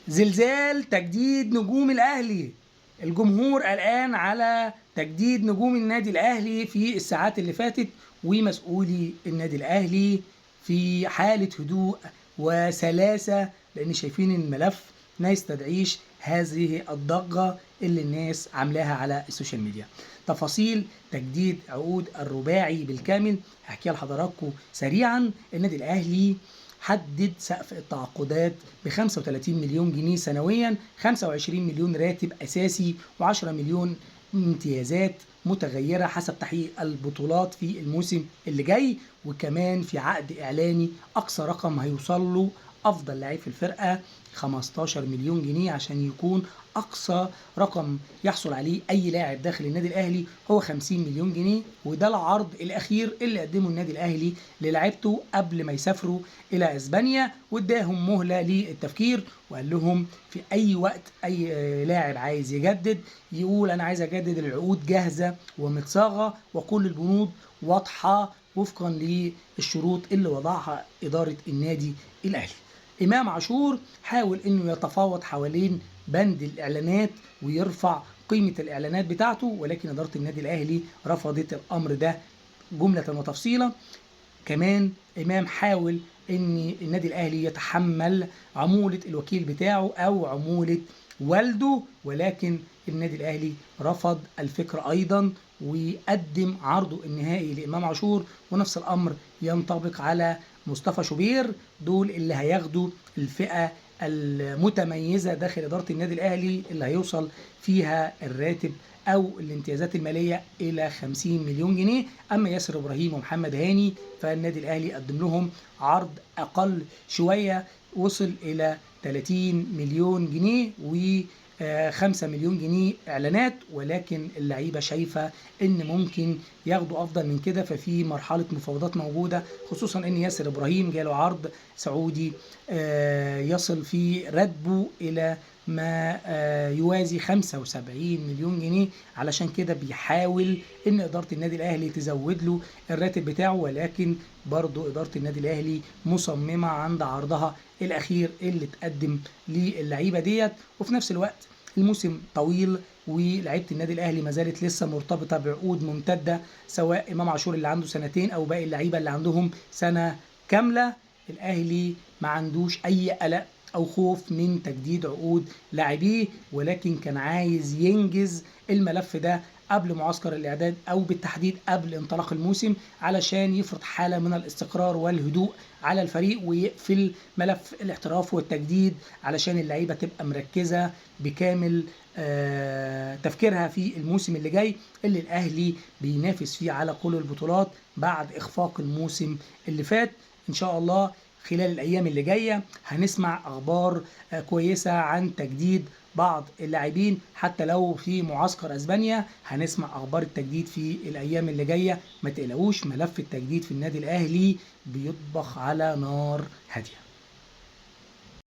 زلزال تجديد نجوم الأهلي. الجمهور قلقان على تجديد نجوم النادي الأهلي في الساعات اللي فاتت، ومسؤولي النادي الأهلي في حالة هدوء وسلاسة، لأن شايفين الملف ما يستدعيش هذه الضجة اللي الناس عاملاها على السوشيال ميديا. تفاصيل تجديد عقود الرباعي بالكامل هحكيها لحضراتكم سريعا. النادي الأهلي حدد سقف التعاقدات ب 35 مليون جنيه سنويا، 25 مليون راتب أساسي و10 مليون امتيازات متغيرة حسب تحقيق البطولات في الموسم اللي جاي، وكمان في عقد إعلاني أقصى رقم هيوصل له أفضل لاعب في الفرقة 15 مليون جنيه، عشان يكون أقصى رقم يحصل عليه أي لاعب داخل النادي الأهلي هو 50 مليون جنيه. وده العرض الأخير اللي قدمه النادي الأهلي للاعيبته قبل ما يسافروا إلى إسبانيا، واداهم مهلة للتفكير، وقال لهم في أي وقت أي لاعب عايز يجدد يقول أنا عايز أجدد. العقود جاهزة ومتصاغة وكل البنود واضحة وفقا للشروط اللي وضعها إدارة النادي الأهلي. إمام عاشور حاول إنه يتفاوض حوالين بند الإعلانات ويرفع قيمة الإعلانات بتاعته، ولكن إدارة النادي الأهلي رفضت الأمر ده جملة وتفصيلا. كمان إمام حاول إن النادي الأهلي يتحمل عمولة الوكيل بتاعه أو عمولة والده، ولكن النادي الأهلي رفض الفكرة أيضا وقدم عرضه النهائي لإمام عاشور، ونفس الأمر ينطبق على مصطفى شوبير. دول اللي هياخدوا الفئة المتميزة داخل إدارة النادي الأهلي اللي هيوصل فيها الراتب أو الامتيازات المالية إلى 50 مليون جنيه. أما ياسر إبراهيم ومحمد هاني فالنادي الأهلي قدم لهم عرض أقل شوية وصل إلى 30 مليون جنيه و 5 مليون جنيه اعلانات، ولكن اللعيبه شايفه ان ممكن ياخدوا افضل من كده، ففي مرحله مفاوضات موجوده، خصوصا ان ياسر ابراهيم جاله عرض سعودي يصل في راتبه الى ما يوازي 75 مليون جنيه. علشان كده بيحاول ان اداره النادي الاهلي تزود له الراتب بتاعه، ولكن برضه اداره النادي الاهلي مصممه عند عرضها الاخير اللي اتقدم للعيبه ديت. وفي نفس الوقت الموسم طويل ولعيبه النادي الاهلي ما زالت لسه مرتبطه بعقود ممتده، سواء امام عاشور اللي عنده سنتين او باقي اللعيبه اللي عندهم سنه كامله. الاهلي ما عندوش اي قلق او خوف من تجديد عقود لاعبيه، ولكن كان عايز ينجز الملف ده قبل معسكر الاعداد او بالتحديد قبل انطلاق الموسم، علشان يفرض حاله من الاستقرار والهدوء على الفريق ويقفل ملف الاحتراف والتجديد، علشان اللعيبه تبقى مركزه بكامل تفكيرها في الموسم اللي جاي اللي الاهلي بينافس فيه على كل البطولات بعد اخفاق الموسم اللي فات. ان شاء الله خلال الايام اللي جايه هنسمع اخبار كويسه عن تجديد بعض اللاعبين، حتى لو في معسكر اسبانيا هنسمع اخبار التجديد في الايام اللي جايه. ما تقلقوش، ملف التجديد في النادي الاهلي بيطبخ على نار هاديه.